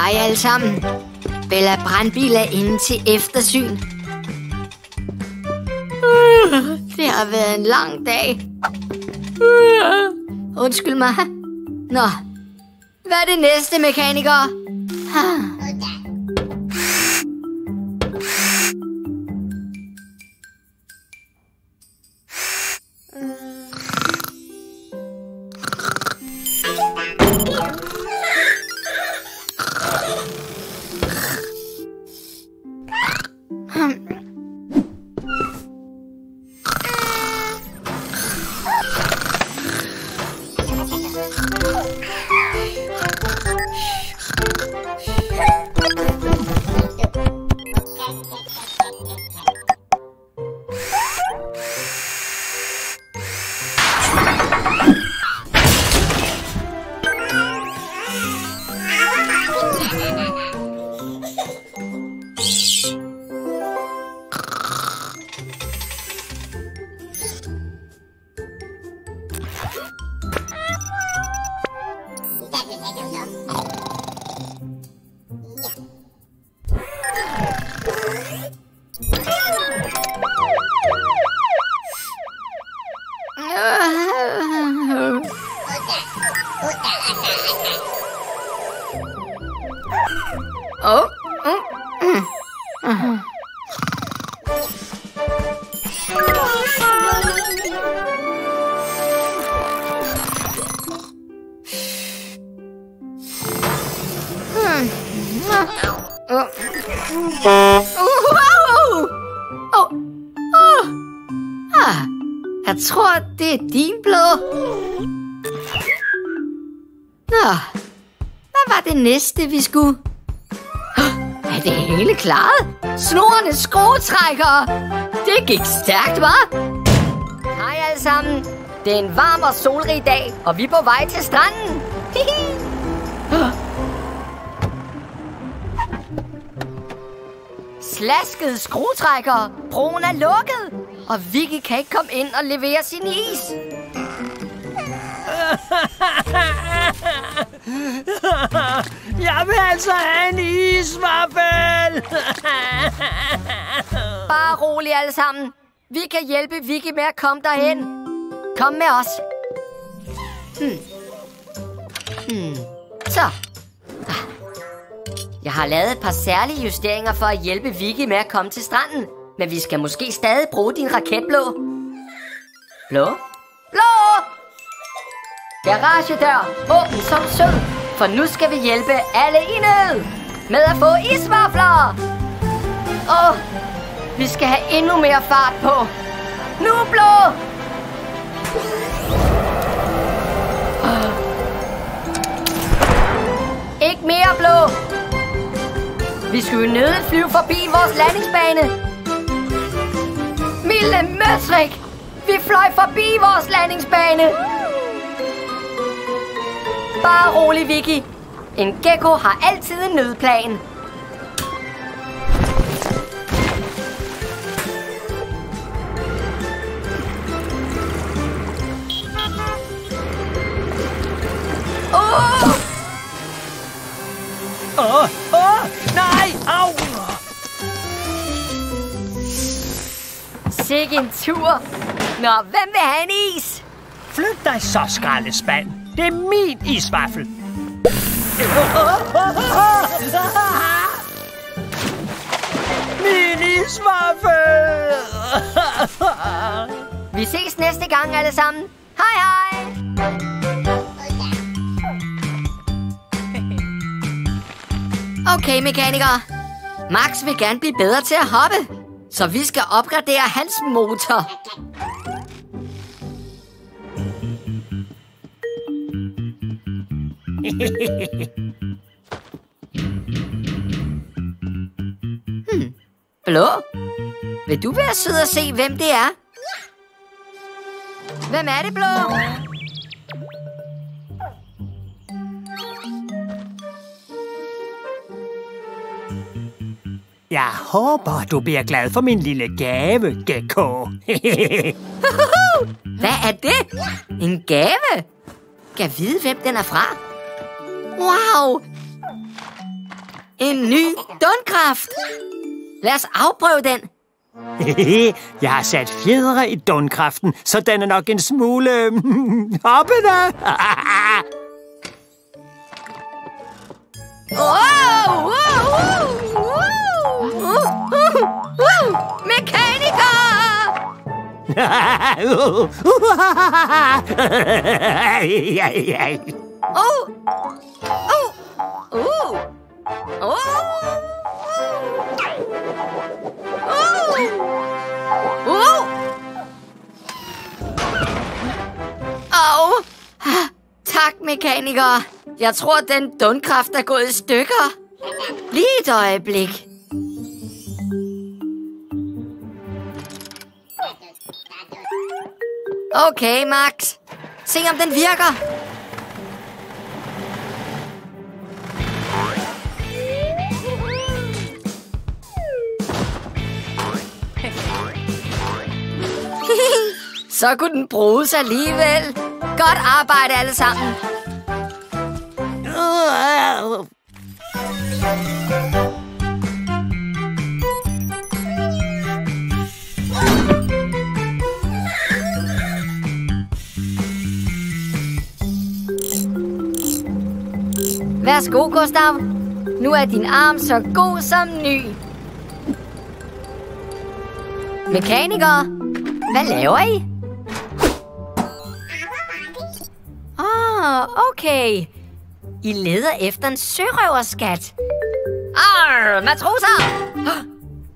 Hej alle sammen. Bella Brandbil er inde til eftersyn. Det har været en lang dag. Undskyld mig. Nå, hvad er det næste, mekaniker? Jeg tror, det er din blå. Nå, hvad var det næste, vi skulle? Er det hele klaret? Snorene skruetrækkere. Det gik stærkt, hva'? Hej alle sammen. Det er en varm og solrig dag, og vi er på vej til stranden. Slaskede skruetrækkere. Broen er lukket. Og Vicky kan ikke komme ind og levere sin is. Jeg vil altså have en isvaffel. Bare rolig alle sammen. Vi kan hjælpe Vicky med at komme derhen. Kom med os. Så. Jeg har lavet et par særlige justeringer for at hjælpe Vicky med at komme til stranden. Men vi skal måske stadig bruge din raketblå. Blå? Blå! Garagedør, åben som sød. For nu skal vi hjælpe alle i nød med at få isvafler. Vi skal have endnu mere fart på. Nu blå! Ikke mere blå. Vi skulle jo nødigt flyve forbi vores landingsbane. Milde Møtrik! Vi fløj forbi vores landingsbane. Bare rolig, Vicky. En gecko har altid en nødplan. Nej! Au! Sikke en tur. Nå, hvem vil have en is? Flyt dig så, skraldespand. Det er min isvaffel. Min isvaffel! Vi ses næste gang alle sammen. Hej hej! Okay, mekaniker. Max vil gerne blive bedre til at hoppe, så vi skal opgradere hans motor. Blå? Vil du være sød og se, hvem det er? Hvem er det, Blå? Jeg håber, du bliver glad for min lille gave, Gecko. Hvad er det? En gave? Kan vide, hvem den er fra? Wow! En ny dundkraft. Lad os afprøve den. Jeg har sat fjedre i dundkraften, så den er nok en smule hoppende. Mekaniker! Tak, mekaniker. Jeg tror, den dundkraft er gået i stykker. Lige et øjeblik. Okay, Max. Se om den virker. Så kunne den bruges alligevel. Godt arbejde alle sammen. Værsgo, Gustav. Nu er din arm så god som ny. Mekanikere, hvad laver I? Okay. I leder efter en sørøverskat. Matroser!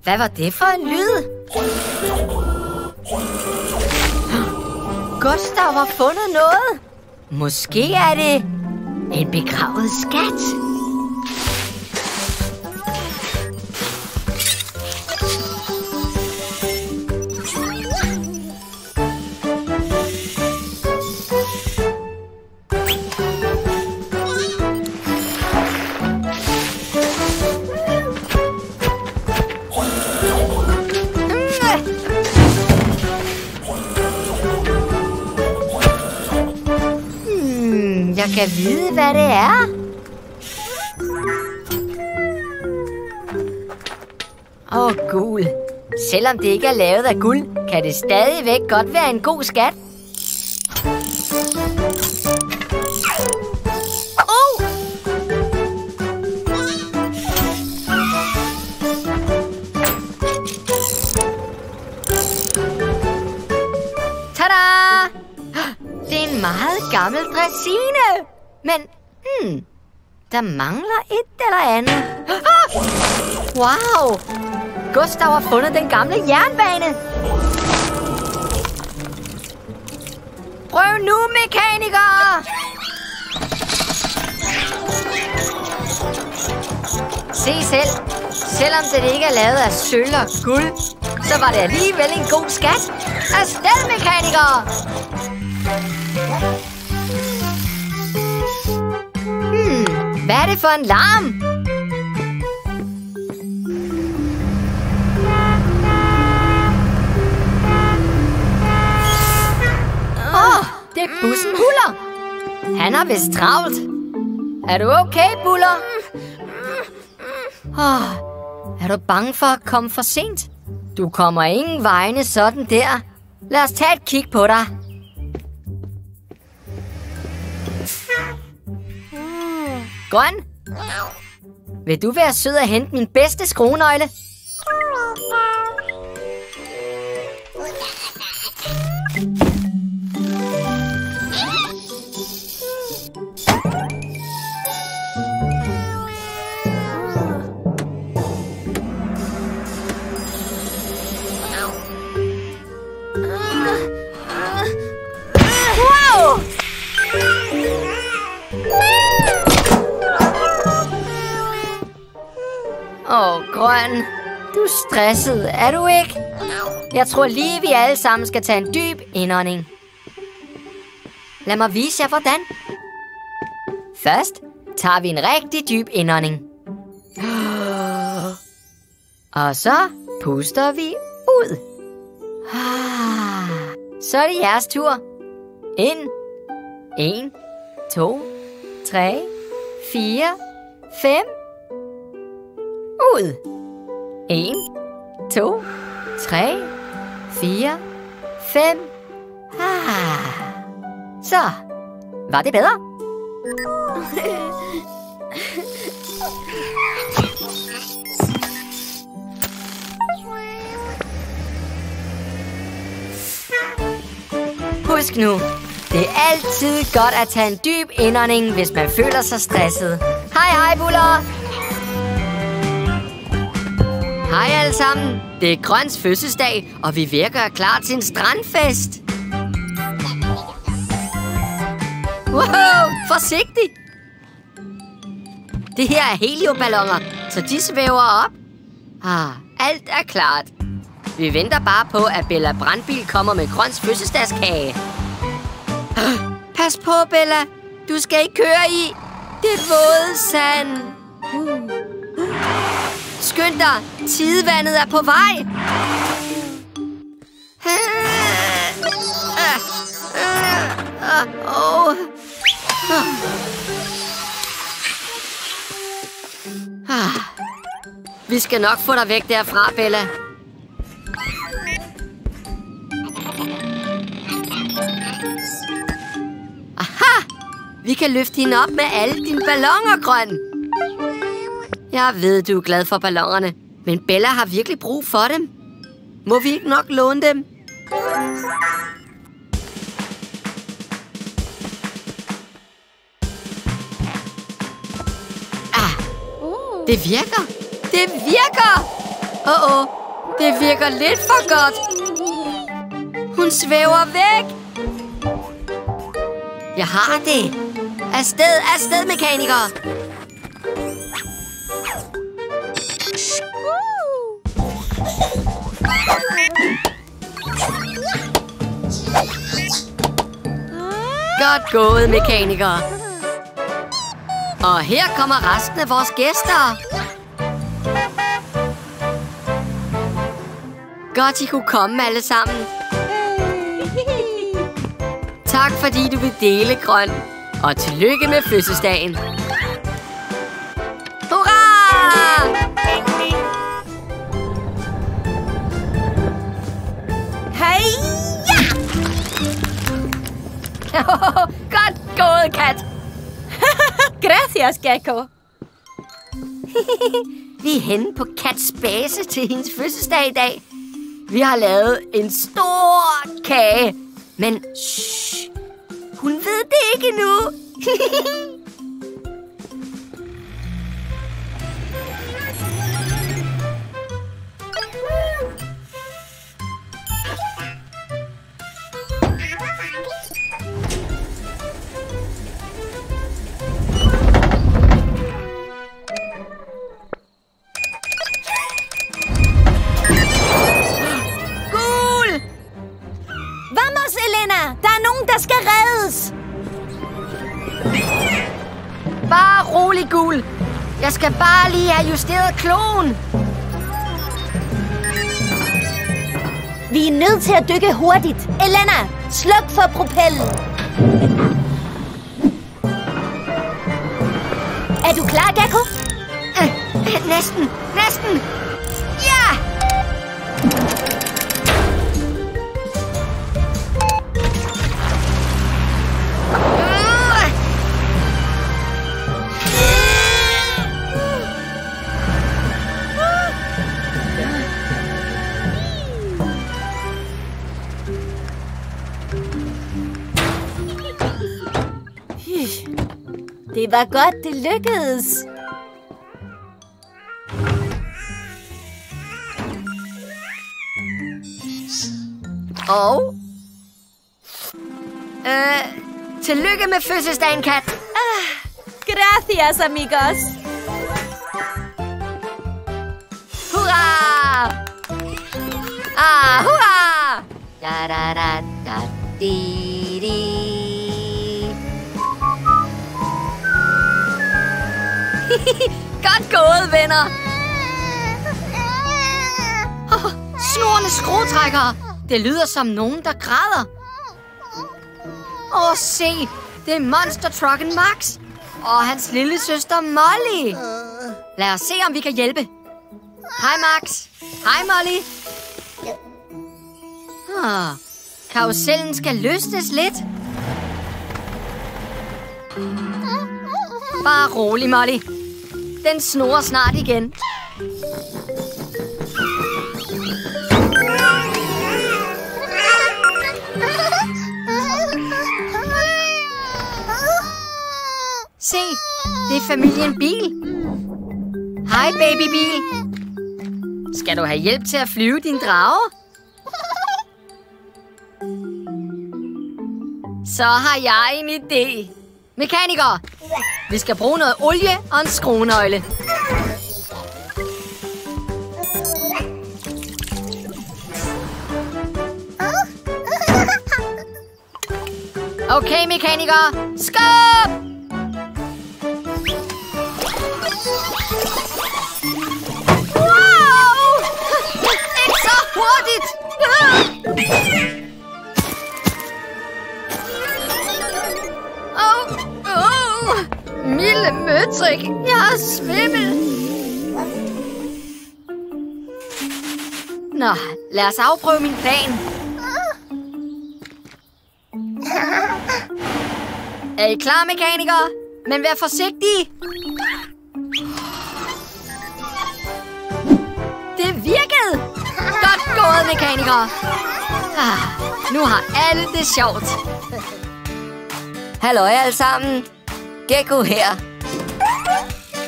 Hvad var det for en lyd? Gustav har fundet noget. Måske er det en begravet skat. Jeg kan vide, hvad det er. Guld. Selvom det ikke er lavet af guld, kan det stadigvæk godt være en god skat. Tada! Det er en meget gammel dræsine. Men, der mangler et eller andet. Wow! Gustav har fundet den gamle jernbane. Prøv nu, mekanikere! Se selv. Selvom det ikke er lavet af sølv og guld, så var det alligevel en god skat. Afsted, mekanikere! Hvad er det for en larm? Det er bussen Buller. Han har vist travlt. Er du okay, Buller? Er du bange for at komme for sent? Du kommer ingen vegne sådan der. Lad os tage et kig på dig. Grøn? Vil du være sød at hente min bedste skruenøgle? Grøn, du er stresset, er du ikke? Jeg tror lige, vi alle sammen skal tage en dyb indånding. Lad mig vise jer, hvordan. Først tager vi en rigtig dyb indånding. Og så puster vi ud. Så er det jeres tur. Ind. 1, 2, 3, 4, 5. Ud. 1, 2, 3, 4, 5. Så, var det bedre? Husk nu, det er altid godt at tage en dyb indånding, hvis man føler sig stresset. Hej, Buller! Hej alle sammen. Det er Grøns fødselsdag, og vi er ved at gøre klar til en strandfest. Wow, forsigtig! Det her er helioballoner, så de svæver op. Alt er klart. Vi venter bare på, at Bella Brandbil kommer med Grøns fødselsdagskage. Pas på, Bella. Du skal ikke køre i det våde sand. Skynd dig. Tidevandet er på vej. Vi skal nok få dig væk derfra, Bella. Aha! Vi kan løfte hende op med alle dine balloner, Grøn. Jeg ved, du er glad for ballonerne, men Bella har virkelig brug for dem. Må vi ikke nok låne dem? Det virker! Det virker! Det virker lidt for godt. Hun svæver væk. Jeg har det. Afsted, mekanikere. Godt gået, mekanikere. Og her kommer resten af vores gæster. Godt, I kunne komme alle sammen. Tak, fordi du vil dele, Grøn. Og tillykke med fødselsdagen. Hurra! Hej! Ja! Godt gået, Kat. Gracias, Gecko. Vi er henne på Kats base til hendes fødselsdag i dag. Vi har lavet en stor kage. Men shh, hun ved det ikke endnu. Der skal reddes. Bare rolig, Gul. Jeg skal bare lige have justeret kloen. Vi er nødt til at dykke hurtigt. Elena, sluk for propellen. Er du klar, Gecko? Næsten. Ja! Det var godt, det lykkedes. Og tillykke med fødselsdagen, Kat. Gracias, amigos. Hurra! Hurra! Da da da da di di. Godt gået, venner. Snorene skruetrækkere. Det lyder som nogen, der græder. Se, det er Monster Trucken Max og hans lille søster Molly. Lad os se, om vi kan hjælpe. Hej, Max. Hej, Molly. Karusellen skal løsnes lidt. Bare rolig, Molly. Den snurrer snart igen. Se, det er familien Bil. Hej, babybil. Skal du have hjælp til at flyve din drage? Så har jeg en idé. Mekaniker, vi skal bruge noget olie og en skruenøgle. Okay, mekaniker. Skub! Wow! Ikke så hurtigt! Milde møtrik, jeg er svimmel. Nå, lad os afprøve min plan. Er I klar, mekanikere? Men vær forsigtige. Det virkede! Godt gået, mekanikere. Nu har alle det sjovt. Halløj alle sammen. Gekko her.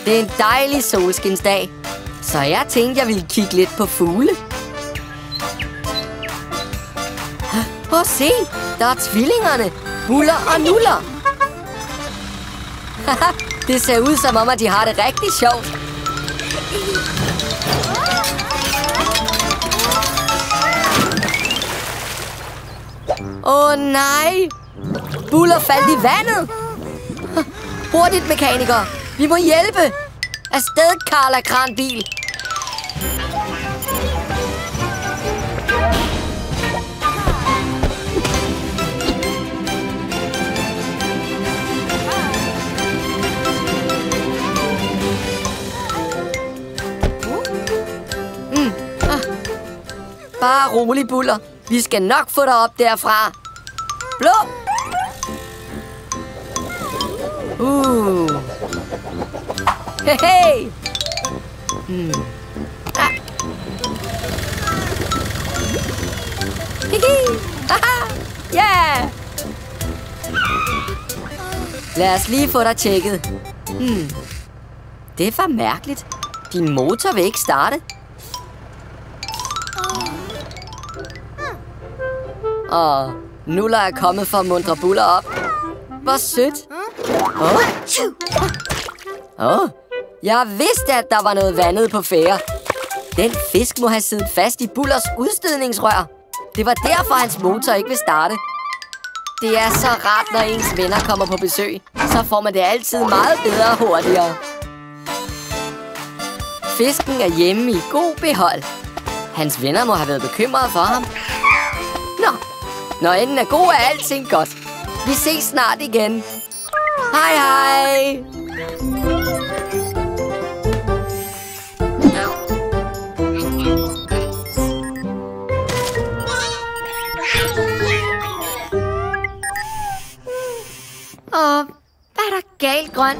Det er en dejlig solskinsdag, så jeg tænkte, jeg ville kigge lidt på fugle. Prøv at se, der er tvillingerne, Buller og Nuller. Det ser ud som om, at de har det rigtig sjovt. Åh nej! Buller faldt i vandet. Hurtigt, mekaniker. Vi må hjælpe. Afsted, Karla Kranbil. Bare rolig, Buller. Vi skal nok få dig op derfra. Blå! Hey! Yeah! Lad os lige få dig tjekket. Det var mærkeligt. Din motor vil ikke starte. Og Nuller er kommet for at muntre Buller op. Hvor sødt. Jeg vidste, at der var noget vandet på færde. Den fisk må have siddet fast i Bullers udstødningsrør. Det var derfor, hans motor ikke vil starte. Det er så rart, når ens venner kommer på besøg. Så får man det altid meget bedre og hurtigere. Fisken er hjemme i god behold. Hans venner må have været bekymrede for ham. Nå, når enden er god, er alting godt. Vi ses snart igen. Hej hej! Og hvad er der galt, Grøn?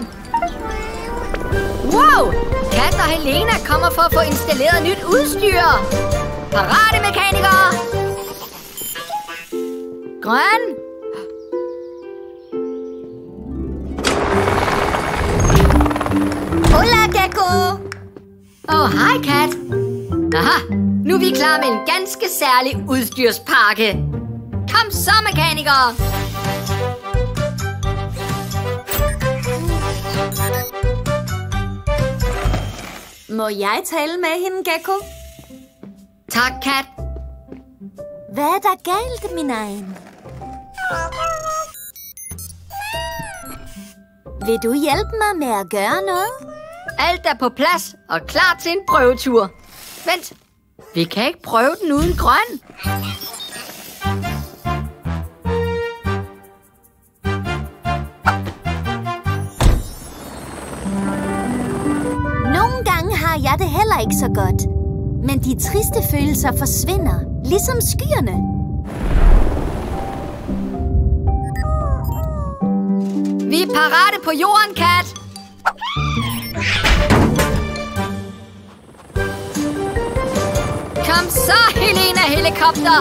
Wow! Kat og Helena kommer for at få installeret nyt udstyr. Parate, mekanikere! Grøn! Hola, Gekko! Hej, Kat. Aha, nu er vi klar med en ganske særlig udstyrspakke. Kom så, mekanikere! Må jeg tale med hende, Gekko? Tak, Kat. Hvad er der galt, min egen? Vil du hjælpe mig med at gøre noget? Alt er på plads og klar til en prøvetur. Vent, vi kan ikke prøve den uden Grøn. Nogle gange har jeg det heller ikke så godt. Men de triste følelser forsvinder, ligesom skyerne. Vi er parate på jorden, Kat. Kom så, Helena Helikopter.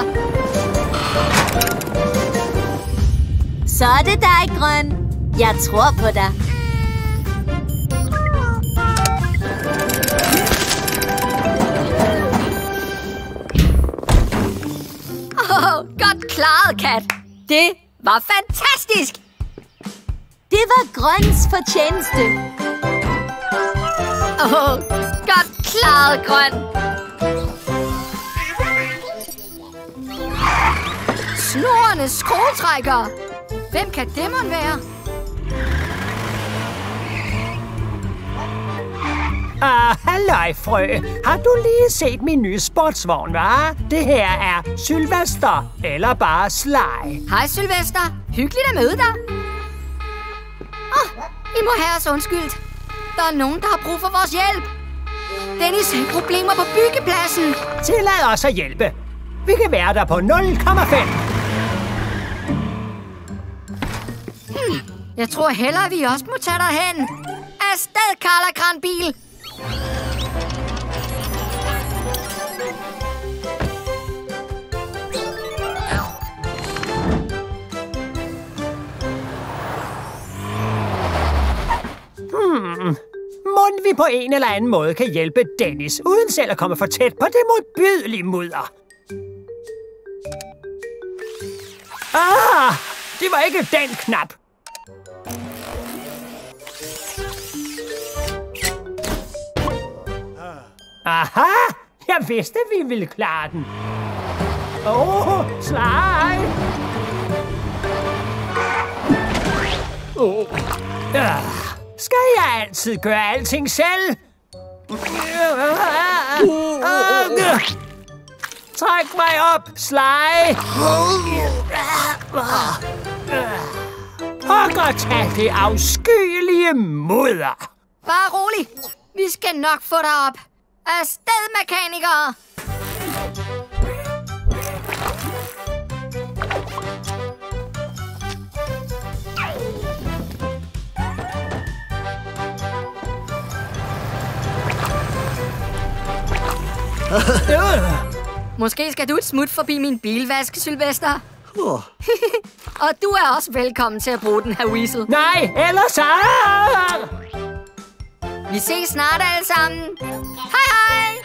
Så er det dig, Grøn. Jeg tror på dig. Godt klaret, Kat. Det var fantastisk. Det var Grøns fortjeneste. Godt klaret, Grøn. Snorene skruetrækker. Hvem kan det mon være? Halløj, frø. Har du lige set min nye sportsvogn, hva'? Det her er Sylvester, eller bare Sly. Hej, Sylvester. Hyggeligt at møde dig. I må have os undskyldt. Der er nogen, der har brug for vores hjælp. Dennis har problemer på byggepladsen. Tillad os at hjælpe. Vi kan være der på 0,5. Jeg tror hellere, vi også må tage derhen. Afsted, Karla Kranbil. Mon vi på en eller anden måde kan hjælpe Dennis, uden selv at komme for tæt på det modbydelige mudder. Det var ikke den knap. Aha! Jeg vidste, vi ville klare den. Sly! Skal jeg altid gøre alting selv? Træk mig op, Sly! Og tag det afskyelige mudder! Bare rolig. Vi skal nok få dig op. Afsted, mekanikere! Måske skal du et smut forbi min bilvask, Sylvester. Og du er også velkommen til at bruge den her whistle. Nej, ellers Vi ses snart alle sammen. Hej, hej!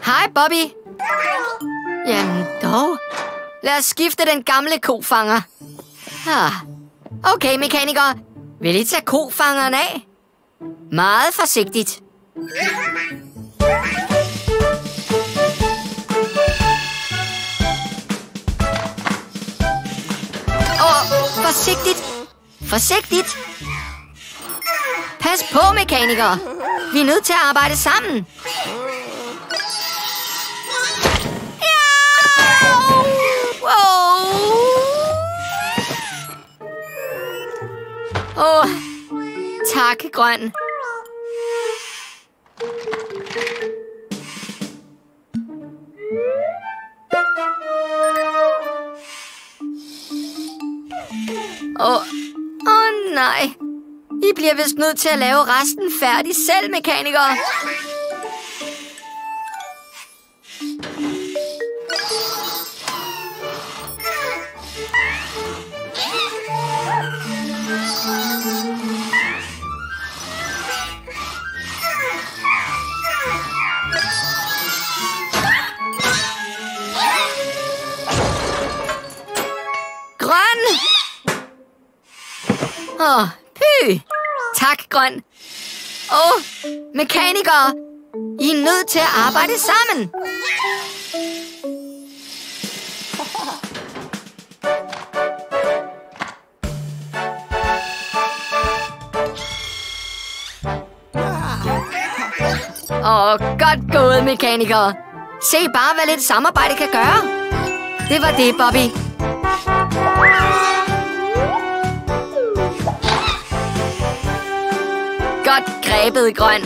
Hej, Bobby. Jamen dog. Lad os skifte den gamle kofanger. Okay, mekanikere. Vil I tage kofangeren af? Meget forsigtigt. Forsigtigt. Forsigtigt. Pas på, mekanikere. Vi er nødt til at arbejde sammen. Tak, Grøn. Nej. I bliver vist nødt til at lave resten færdig selv, mekanikere. Py! Tak, Grøn. Mekanikere. I er nødt til at arbejde sammen. Godt gået, mekanikere. Se bare, hvad lidt samarbejde kan gøre. Det var det, Bobby. Godt grebet, Grøn.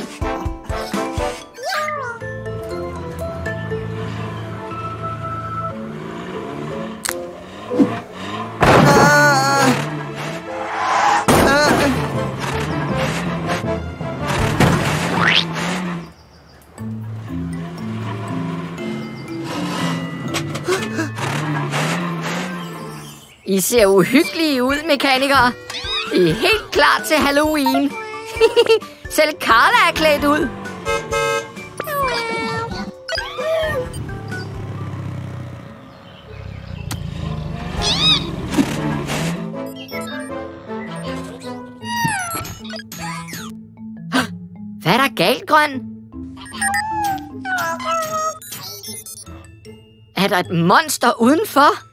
I ser uhyggelige ud, mekanikere. I er helt klar til Halloween. Selv Carla er klædt ud. Hvad er der galt, Grøn? Er der et monster udenfor?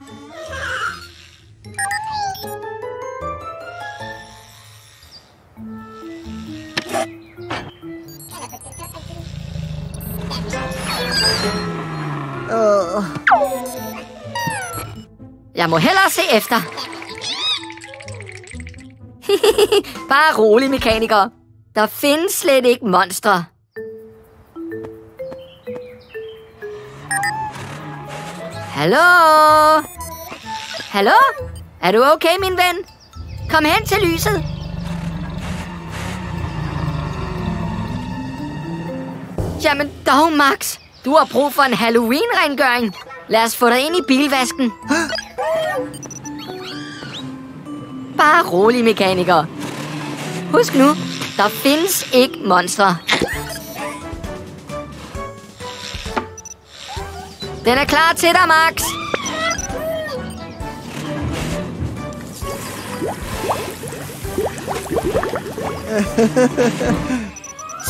Jeg må hellere se efter. Bare rolig, mekaniker. Der findes slet ikke monstre. Hallo? Hallo? Er du okay, min ven? Kom hen til lyset. Jamen dog, Max. Du har brug for en Halloween-rengøring. Lad os få dig ind i bilvasken. Bare rolig, mekaniker. Husk nu, der findes ikke monstre. Den er klar til dig, Max.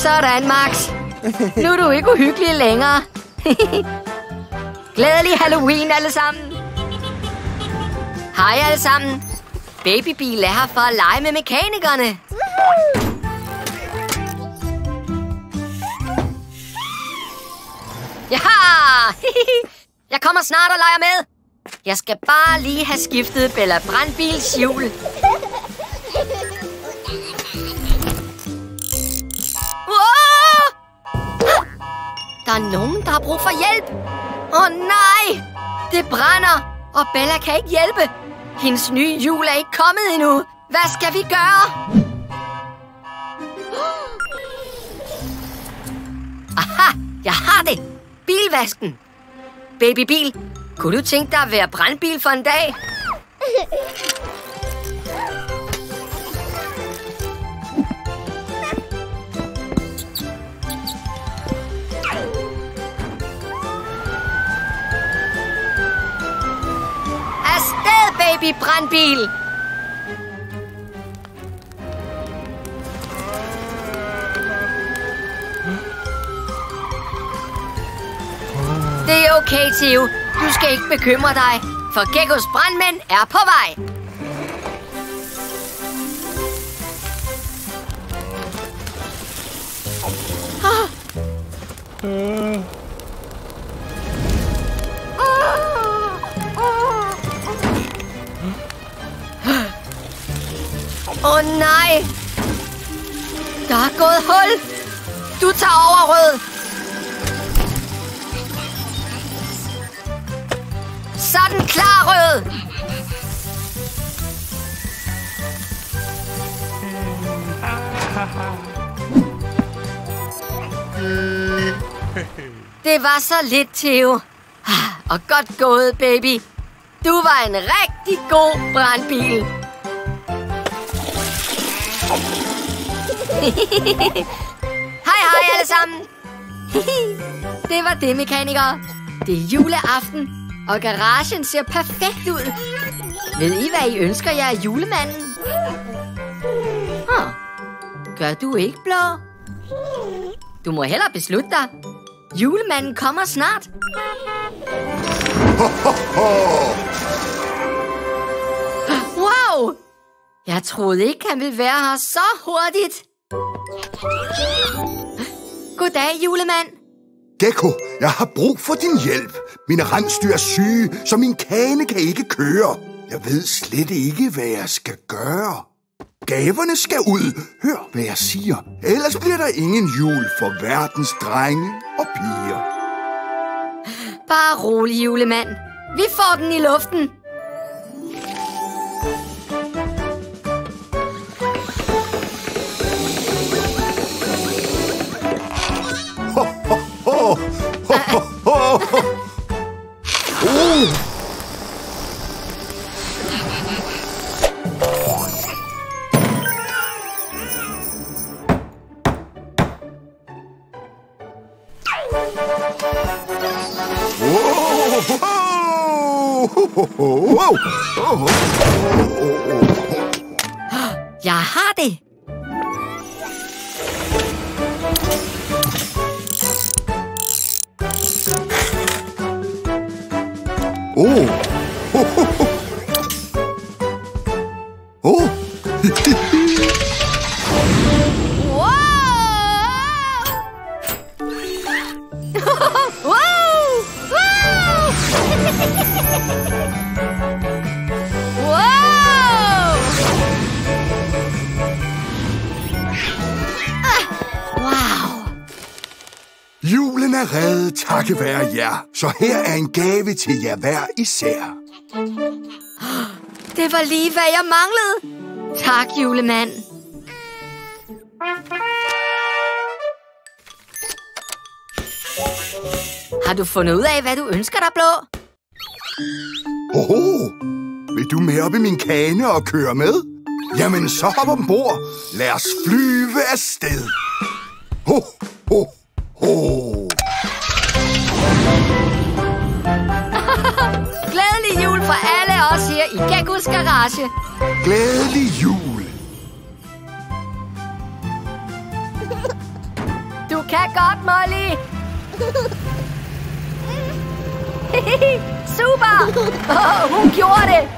Sådan, Max. Nu er du ikke uhyggelig længere. Glædelig Halloween, alle sammen. Hej, alle sammen. Babybil er her for at lege med mekanikerne. Ja! Jeg kommer snart og leger med. Jeg skal bare lige have skiftet Bella Brandbils hjul. Wow! Der er nogen, der har brug for hjælp. Åh nej! Det brænder, og Bella kan ikke hjælpe. Hendes nye hjul er ikke kommet endnu. Hvad skal vi gøre? Aha! Jeg har det! Bilvasken! Babybil, kunne du tænke dig at være brandbil for en dag? Afsted, baby brandbil! Det er okay, Theo. Du skal ikke bekymre dig, for Gekkos brandmænd er på vej. Åh nej! Der er gået hul! Du tager over, Rød! Sådan klar, Rød! Det var så lidt, Theo. Og godt gået, baby. Du var en rigtig god brandbil. Hej, hej alle sammen. Det var det, mekanikere. Det er juleaften, og garagen ser perfekt ud. Ved I, hvad I ønsker jer af julemanden? Gør du ikke, Blå? Du må hellere beslutte dig. Julemanden kommer snart. Wow! Jeg troede ikke, han ville være her så hurtigt. Goddag, julemand. Gekko, jeg har brug for din hjælp. Mine rensdyr er syge, så min kane kan ikke køre. Jeg ved slet ikke, hvad jeg skal gøre. Gaverne skal ud. Hør, hvad jeg siger. Ellers bliver der ingen jul for verdens drenge og piger. Bare rolig, julemand. Vi får den i luften. Ho, ho, ho. Ho, ho, ho. Jeg har det. Julen er reddet takket være jer, så her er en gave til jer hver især. Det var lige, hvad jeg manglede. Tak, julemand. Har du fundet ud af, hvad du ønsker dig, Blå? Vil du med op i min kane og køre med? Jamen, så hop ombord. Lad os flyve afsted. Ho, ho, ho. Glædelig jul fra alle os her i Geckos Garage. Glædelig jul. Du kan godt, Molly. Super! Hun gjorde det.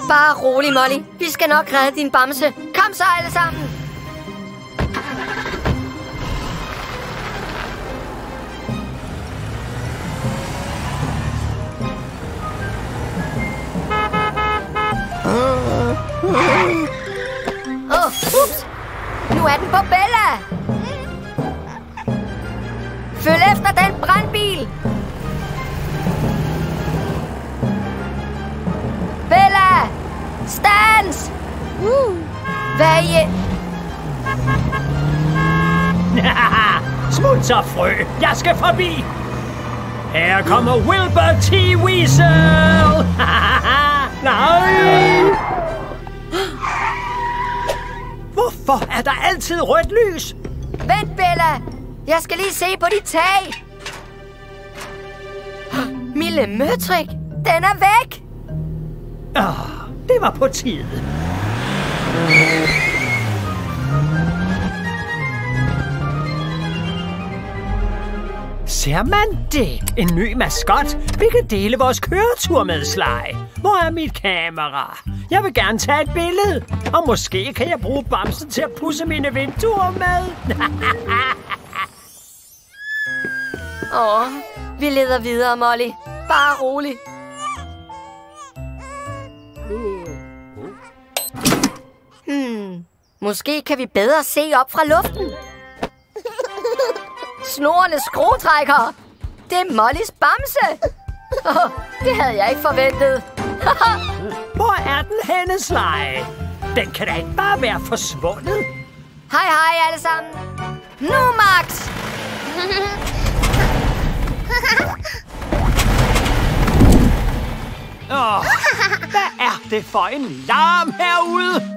Bare rolig, Molly. Vi skal nok redde din bamse. Kom så, alle sammen. Ups. Nu er den på Bella. Følg efter den brandbil. Bella! Stans! Hvad i... Smut så, frø. Jeg skal forbi. Her kommer Wilbur T. Weasel. Nej! Hvorfor er der altid rødt lys? Vent, Bella! Jeg skal lige se på dit tag. Mille Møtrik, den er væk! Det var på tide. Ser man det? En ny maskot. Vi kan dele vores køretur med Sly. Hvor er mit kamera? Jeg vil gerne tage et billede. Og måske kan jeg bruge bamsen til at pudse mine vinduer med. Vi leder videre, Molly. Bare rolig. Måske kan vi bedre se op fra luften. Snorene skruetrækker. Det er Mollys bamse. Det havde jeg ikke forventet. Hvor er den henne, Sly? Den kan da ikke bare være forsvundet. Hej alle sammen. Nu, Max. Hvad er det for en larm herude?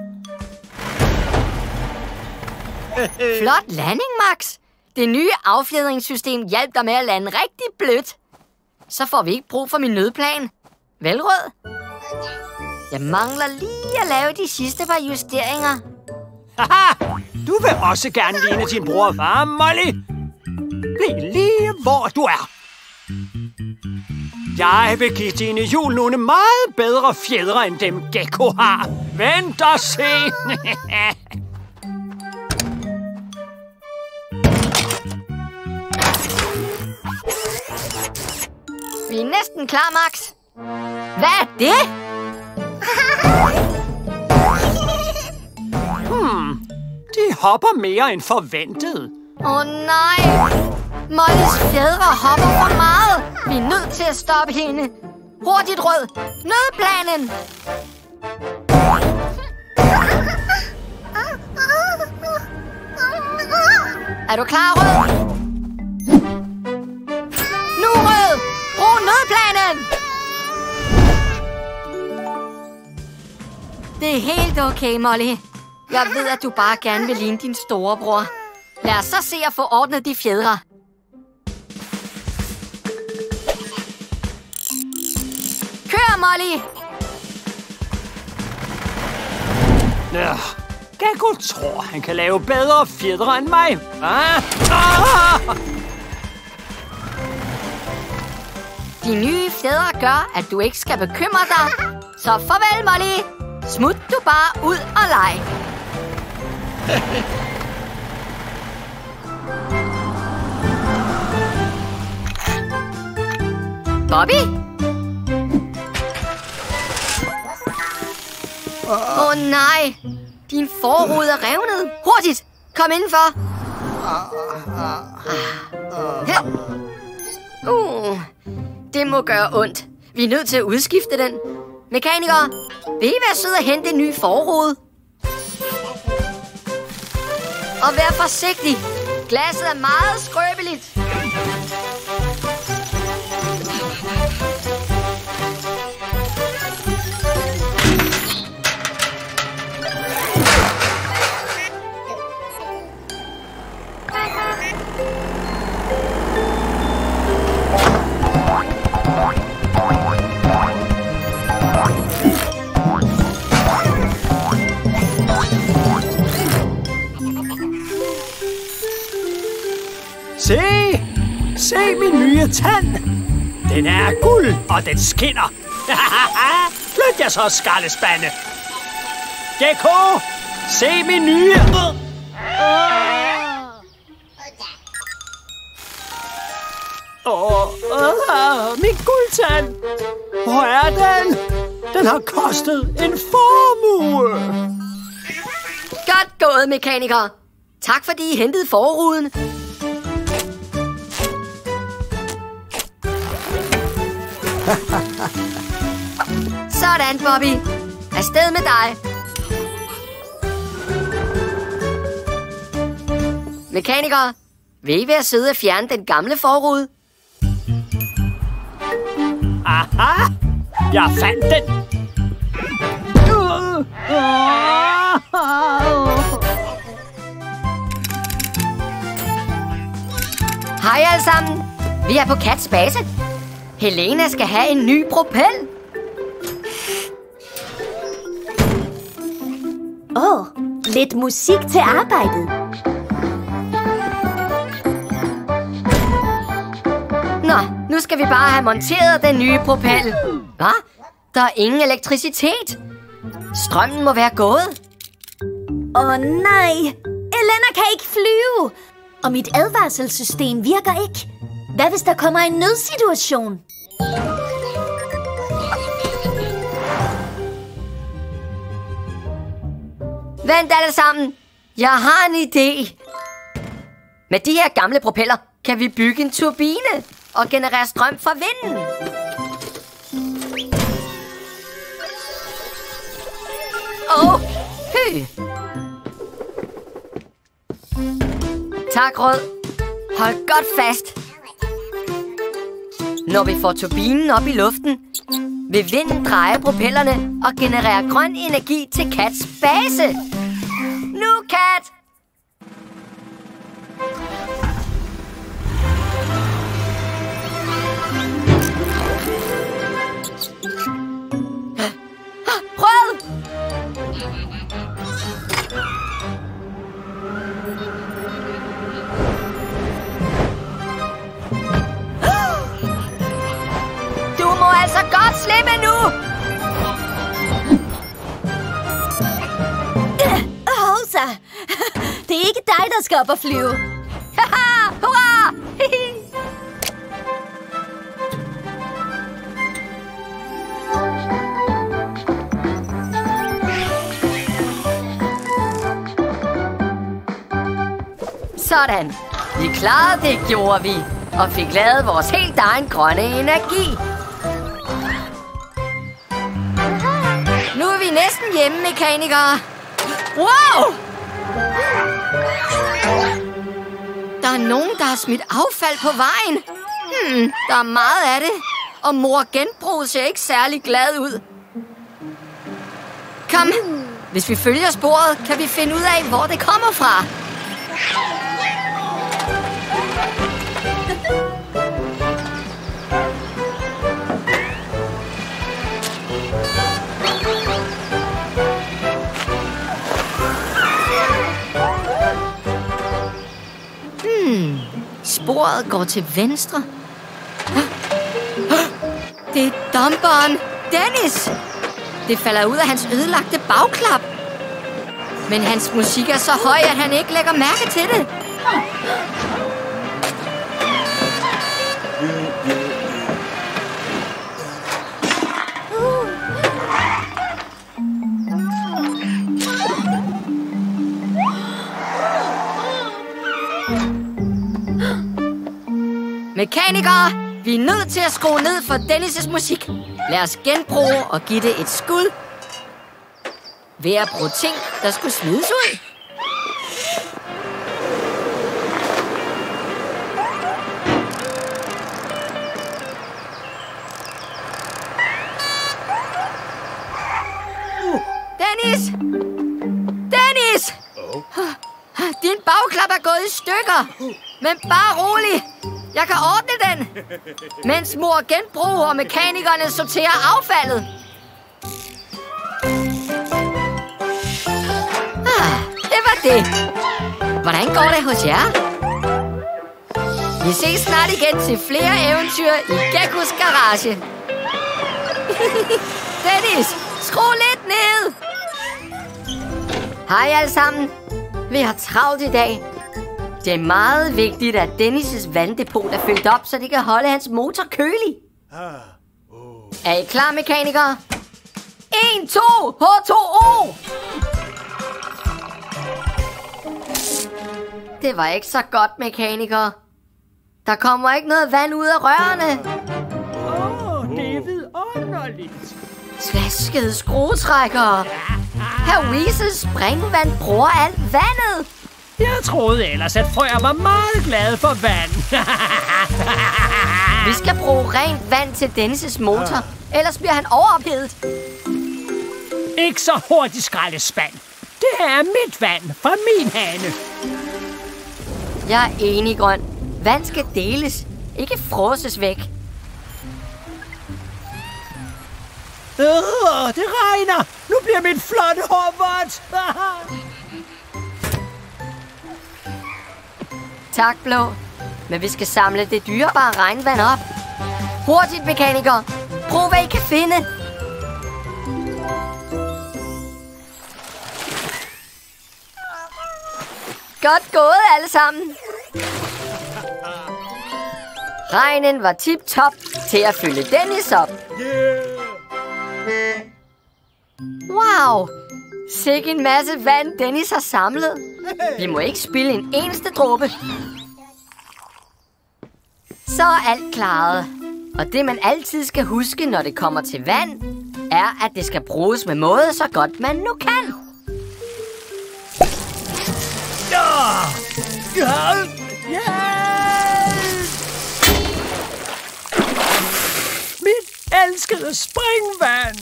Flot landing, Max. Det nye affjedringssystem hjalp dig med at lande rigtig blødt. Så får vi ikke brug for min nødplan. Vel, Rød? Jeg mangler lige at lave de sidste par justeringer. Haha! Du vil også gerne ligne din bror og far, Molly. Bliv lige, hvor du er. Jeg vil give dine hjul nogle meget bedre fjedre, end dem Gecko har. Vent og se. næsten klar, Max. Hvad er det? De hopper mere end forventet. Nej. Mollys fædre hopper for meget. Vi er nødt til at stoppe hende. Hurtigt, Rød. Nødplanen. Er du klar, Rød? Nu, Rød! Brug nødplanen! Det er helt okay, Molly. Jeg ved, at du bare gerne vil ligne din storebror. Lad os så se at få ordnet de fjedre. Kør, Molly! Ja, Gekko tror, han kan lave bedre fjedre end mig. De nye fjedre gør, at du ikke skal bekymre dig. Så farvel, Molly. Smut du bare ud og leg. Bobby? Nej. Din forrude er revnet. Hurtigt. Kom indenfor. Det må gøre ondt. Vi er nødt til at udskifte den. Mekanikere, vil I være søde at hente en ny forrude? Og vær forsigtig. Glasset er meget skrøbeligt. Se min nye tand. Den er guld, og den skinner. Flyt jer så, skraldespande. Gekko, se min nye... Min guldtand. Hvor er den? Den har kostet en formue. Godt gået, mekanikere. Tak fordi I hentede forruden. Sådan, Bobby. Afsted med dig. Mekanikere, vil I være søde at fjerne den gamle forrude? Aha! Jeg fandt den! Hej alle sammen. Vi er på Cats base. Helena skal have en ny propel. Lidt musik til arbejdet. Nå, nu skal vi bare have monteret den nye propel. Hvad? Der er ingen elektricitet. Strømmen må være gået. Nej. Elena kan ikke flyve. Og mit advarselssystem virker ikke. Hvad hvis der kommer en nødsituation? Vent alle sammen. Jeg har en idé. Med de her gamle propeller kan vi bygge en turbine og generere strøm fra vinden. Tak, Rød. Hold godt fast. Når vi får turbinen op i luften, vil vinden dreje propellerne og generere grøn energi til Cats base. Nu, Cat! Rød! Du må altså godt slippe nu! Hovsa! Det er ikke dig, der skal op og flyve. Haha! Hurra! Sådan. Vi klarede det, gjorde vi. Og fik lavet vores helt egen grønne energi. Nu er vi næsten hjemme, mekanikere. Wow! Der er nogen, der har smidt affald på vejen. Der er meget af det. Og mor Genbrug ser ikke særlig glad ud. Kom, hvis vi følger sporet, kan vi finde ud af, hvor det kommer fra. Sporet går til venstre. Det er dumperen Dennis. Det falder ud af hans ødelagte bagklap. Men hans musik er så høj, at han ikke lægger mærke til det. Mekanikere, vi er nødt til at skrue ned for Dennis' musik. Lad os genbruge og give det et skud. Ved at bruge ting, der skulle smides ud. Dennis! Dennis! Din bagklap er gået i stykker. Men bare rolig. Jeg kan ordne den, mens mor Genbrug og mekanikerne sorterer affaldet. Det var det. Hvordan går det hos jer? Vi ses snart igen til flere eventyr i Gekkos garage. Dennis, skru lidt ned. Hej alle sammen. Vi har travlt i dag. Det er meget vigtigt, at Dennis' vanddepot er fyldt op, så de kan holde hans motor kølig. Er I klar, mekanikere? 1, 2, H2O! Det var ikke så godt, mekanikere. Der kommer ikke noget vand ud af rørene. Det er vidunderligt. Slaskede skruetrækkere. Herr Weasels springvand bruger alt vandet. Jeg troede ellers, at frøer var meget glade for vand. Vi skal bruge rent vand til Dennis' motor, ellers bliver han overophedet. Ikke så hurtigt, skraldespand. Det her er mit vand fra min hane. Jeg er enig, Grøn. Vand skal deles, ikke frosses væk. Det regner. Nu bliver mit flotte hår vådt. Tak, Blå. Men vi skal samle det dyrebare regnvand op. Hurtigt, mekanikere. Brug, hvad I kan finde. Godt gået, alle sammen. Regnen var tip-top til at fylde Dennis op. Wow! Sikke en masse vand, Dennis har samlet. Vi må ikke spilde en eneste dråbe. Så er alt klaret. Og det, man altid skal huske, når det kommer til vand, er, at det skal bruges med måde, så godt man nu kan. Mit elskede springvand.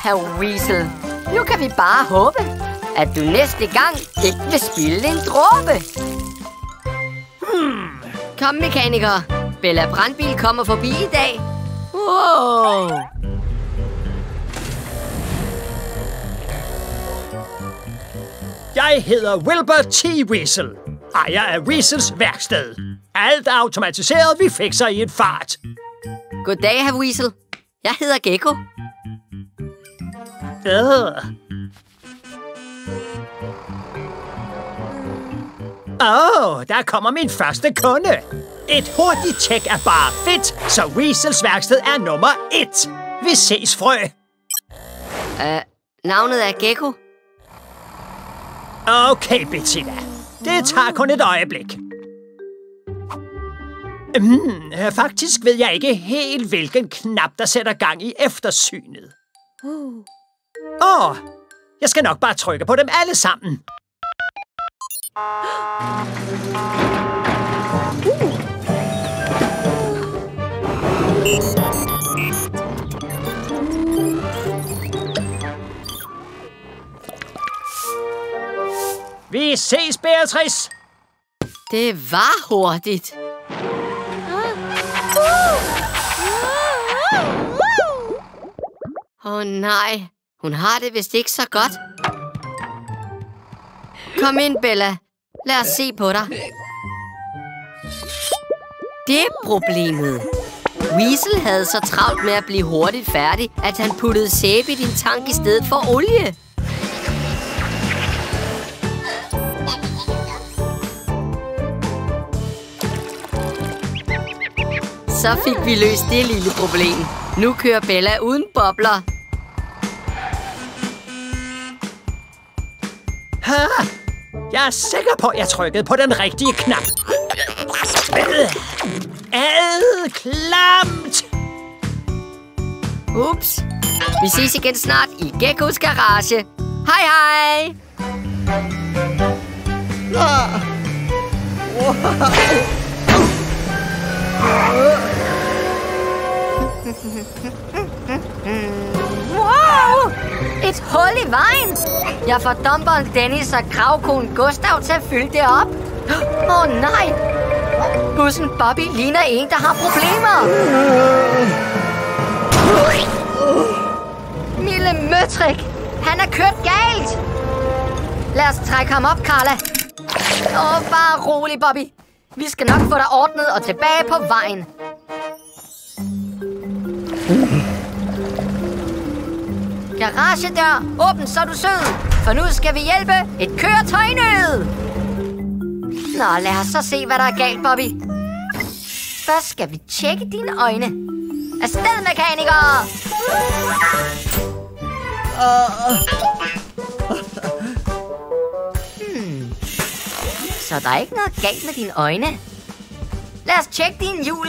Herr Weasel. Nu kan vi bare håbe, at du næste gang ikke vil spilde en dråbe. Kom, mekanikere. Bella Brandbil kommer forbi i dag. Wow. Jeg hedder Wilbur T. Weasel. Ejer af Weasels værksted. Alt er automatiseret, vi fikser i et fart. Goddag, Herr Weasel. Jeg hedder Gekko. Der kommer min første kunde. Et hurtigt tjek er bare fedt, så Weasels værksted er nummer 1. Vi ses, frø. Navnet er Gekko. Okay, Bettina. Det tager kun et øjeblik. Faktisk ved jeg ikke helt, hvilken knap, der sætter gang i eftersynet. Jeg skal nok bare trykke på dem alle sammen. Vi ses, Beatrice! Det var hurtigt. Nej, hun har det vist ikke så godt. Kom ind, Bella. Lad os se på dig. Det er problemet. Weasel havde så travlt med at blive hurtigt færdig, at han puttede sæbe i din tank i stedet for olie. Så fik vi løst det lille problem. Nu kører Bella uden bobler. Jeg er sikker på, at jeg trykkede på den rigtige knap. Klamt! Ups. Vi ses igen snart i Geckos garage. Hej hej! Wow! Et hul i vejen! Jeg får dumperen Dennis og kravkonen Gustav til at fylde det op. Nej! Bussen Bobby ligner en, der har problemer. Mille Møtrik! Han er kørt galt! Lad os trække ham op, Carla. Bare rolig, Bobby. Vi skal nok få dig ordnet og tilbage på vejen. Garagedør, åbn, så er du sød. For nu skal vi hjælpe et køretøj i nød. Nå, lad os så se, hvad der er galt, Bobby. Først skal vi tjekke dine øjne. Afsted, mekaniker! Så der er ikke noget galt med dine øjne. Lad os tjekke dine hjul.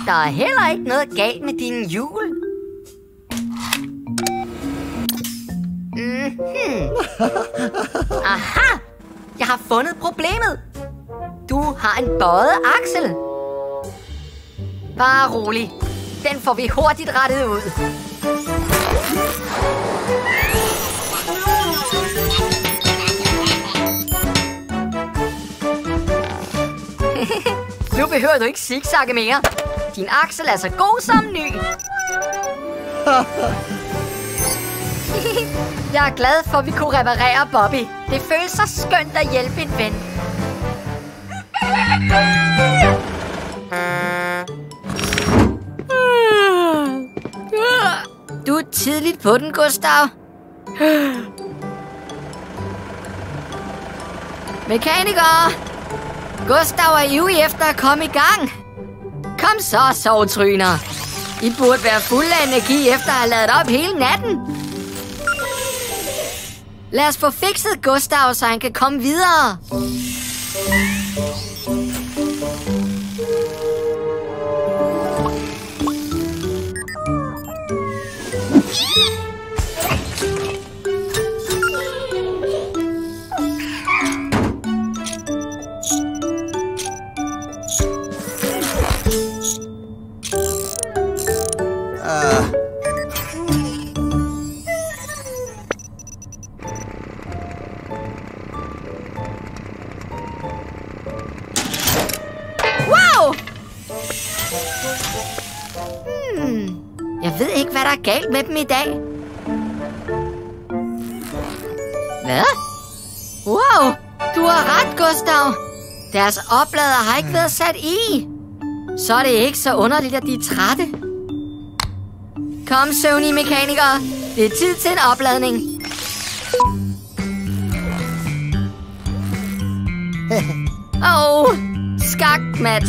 Der er heller ikke noget galt med dine hjul. Aha! Jeg har fundet problemet. Du har en bøjet aksel. Bare rolig. Den får vi hurtigt rettet ud. Nu behøver du ikke zigzagge mere. Din aksel er så god som ny. Jeg er glad for, at vi kunne reparere Bobby. Det føles så skønt at hjælpe en ven. Du er tidligt på den, Gustav. Mekaniker! Gustav er ivrig efter at komme i gang. Kom så, sovtryner. I burde være fulde af energi efter at have ladet op hele natten. Lad os få fikset Gustav, så han kan komme videre. Jeg ved ikke, hvad der er galt med dem i dag. Hvad? Wow, du har ret, Gustav. Deres oplader har ikke været sat i. Så er det ikke så underligt, at de er trætte. Kom, søvnige mekanikere. Det er tid til en opladning. Skakmat.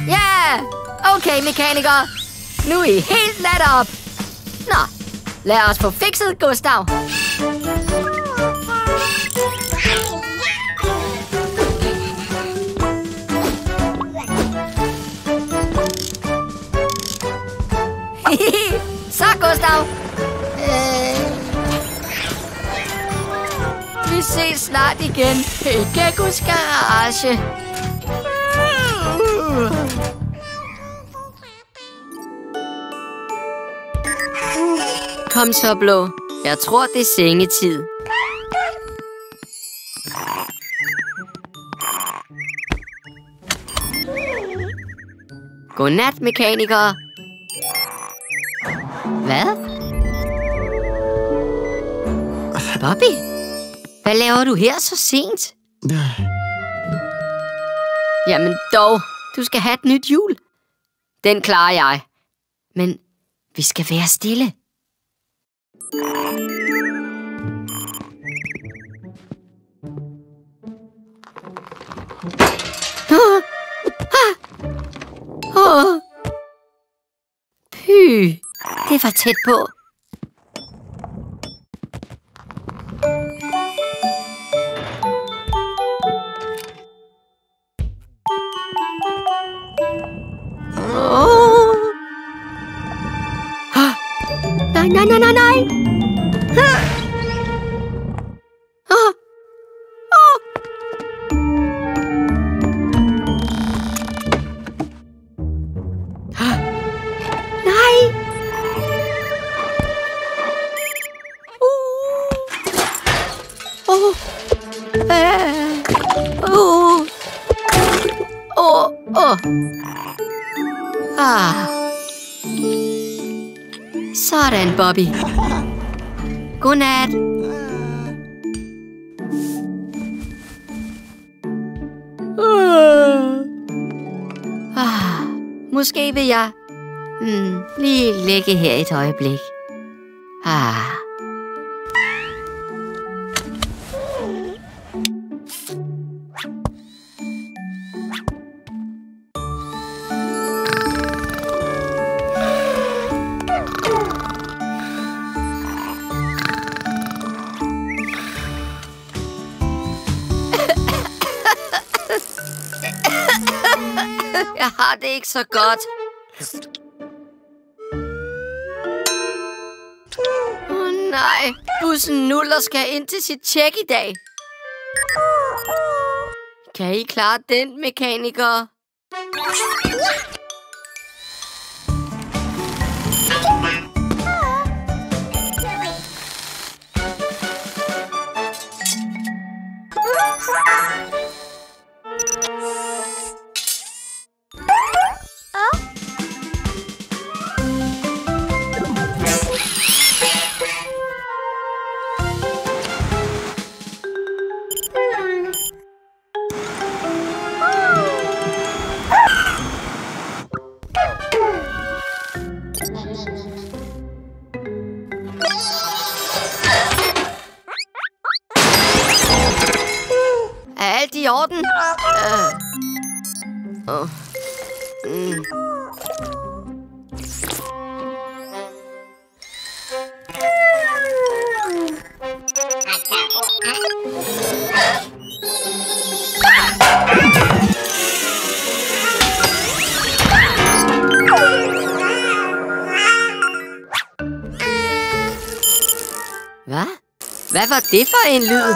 Ja, okay, mekaniker. Nu er I helt ladt op. Nå, lad os få fikset Gustav. Så, Gustav. Vi ses snart igen i Gekkos garage. Kom så, Blå. Jeg tror, det er sengetid. Godnat, mekaniker. Hvad? Bobby? Hvad laver du her så sent? Jamen dog, du skal have et nyt hjul. Den klarer jeg. Men vi skal være stille. Py, det var tæt på. Nej. Sådan, Bobby. Godnat. Måske vil jeg lige ligge her et øjeblik. Jeg har det ikke så godt. Nej, bussen Nuller skal ind til sit tjek i dag. Kan I klare den, mekaniker? Alt i orden? Hvad? Hvad var det for en lyd?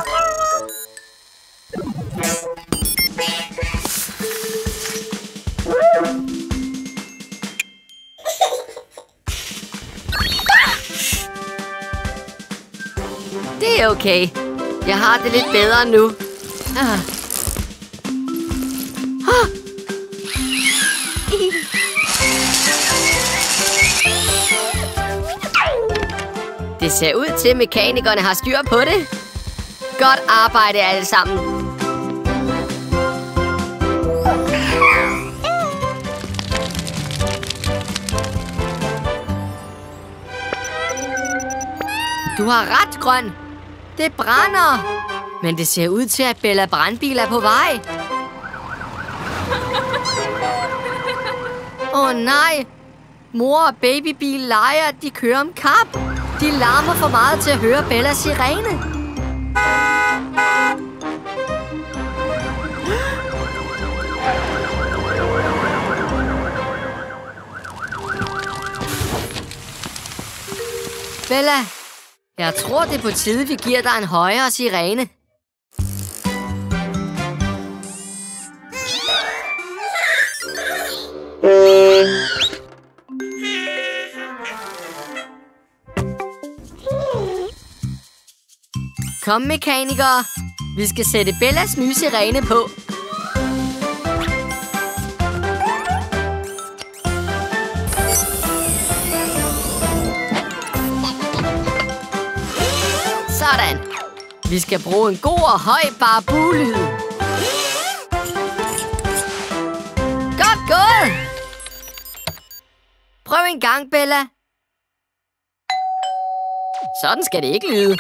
Det er okay. Jeg har det lidt bedre nu. Det ser ud til, at mekanikerne har styr på det. Godt arbejde alle sammen. Du har ret, Grøn. Det brænder. Men det ser ud til, at Bella brandbil er på vej. Åh nej! Mor og babybil leger, at de kører om kap. De larmer for meget til at høre Bellas sirene. Bella, jeg tror, det er på tide, vi giver dig en højere sirene. Kom, mekanikere. Vi skal sætte Bellas nye sirene på. Sådan. Vi skal bruge en god og høj barbu-lyd. Godt gået! Prøv en gang, Bella. Sådan skal det ikke lyde.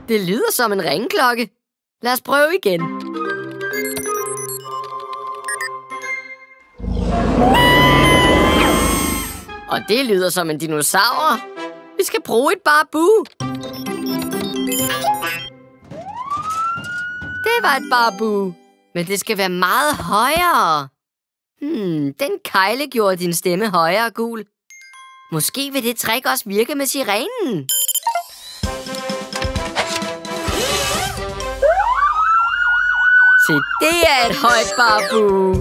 Det lyder som en ringeklokke. Lad os prøve igen. Og det lyder som en dinosaur. Vi skal bruge et barbu. Det var et barbu. Men det skal være meget højere. Den kejle gjorde din stemme højere, Gul. Måske vil det trick også virke med sirenen. Se, det er et højt barbu.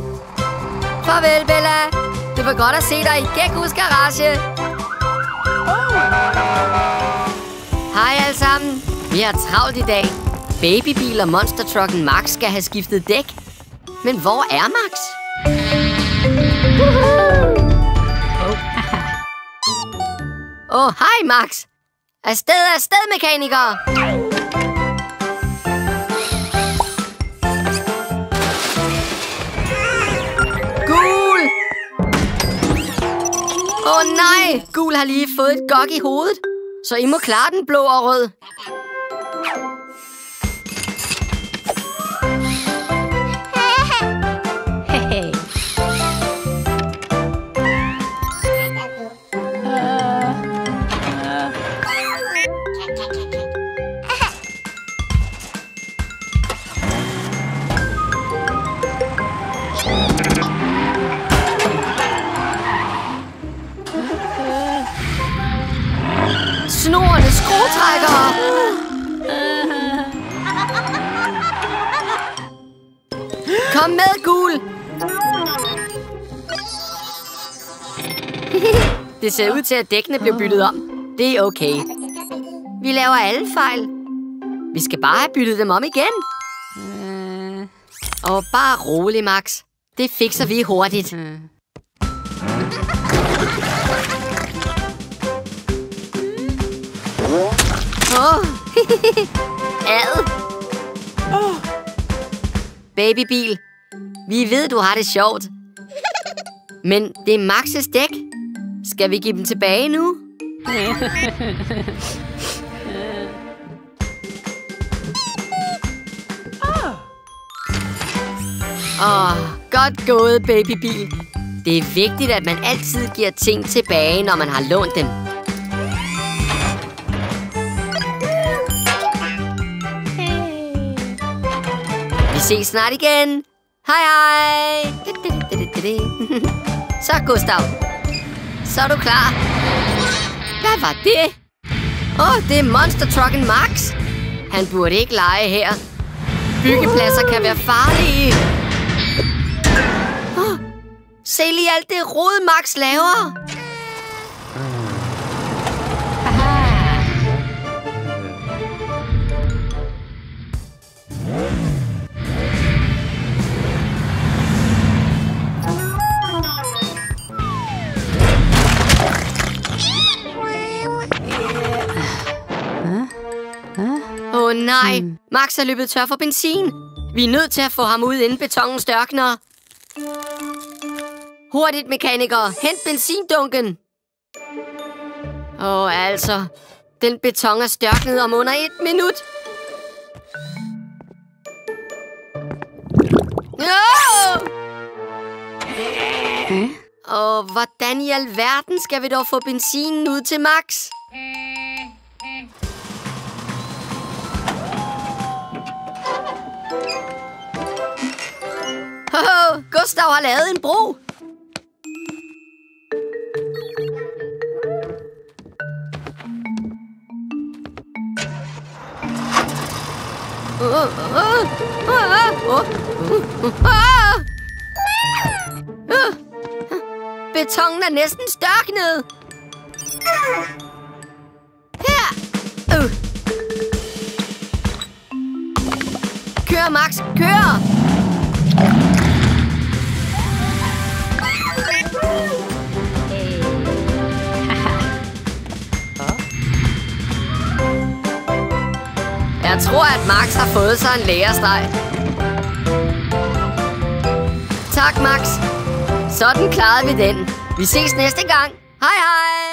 Farvel, Bella. Det var godt at se dig i Gekko's garage. Hej alle sammen. Vi har travlt i dag. Babybil og monstertrucken Max skal have skiftet dæk. Men hvor er Max? Hej Max. Afsted, mekanikere. Gul! Nej, Gul har lige fået et gok i hovedet. Så I må klare den blå og rød. Snorene skruetrækkere. Kom med, Gul. Det ser ud til, at dækkene blev byttet om. Det er okay. Vi laver alle fejl. Vi skal bare have byttet dem om igen. Og bare rolig, Max. Det fikser vi hurtigt. Ad. Babybil, vi ved, du har det sjovt. Men det er Maxes dæk. Skal vi give dem tilbage nu? Godt gået, babybil. Det er vigtigt, at man altid giver ting tilbage, når man har lånt dem. Vi ses snart igen. Hej hej. Så Gustav. Så er du klar. Hvad var det? Det er monstertrucken Max. Han burde ikke lege her. Byggepladser kan være farlige. Se lige alt det rod, Max laver. Nej, Max er løbet tør for benzin. Vi er nødt til at få ham ud, inden betonen størkner. Hurtigt, mekanikere. Hent benzindunken. Altså. Den beton er størknet om under 1 minut. Og hvordan i alverden skal vi dog få benzinen ud til Max? Gustav har lavet en bro. Betonen er næsten størknet. Her. Kør, Max, kør. Jeg tror, at Max har fået sig en lærestreg. Tak, Max. Sådan klarede vi den. Vi ses næste gang. Hej hej!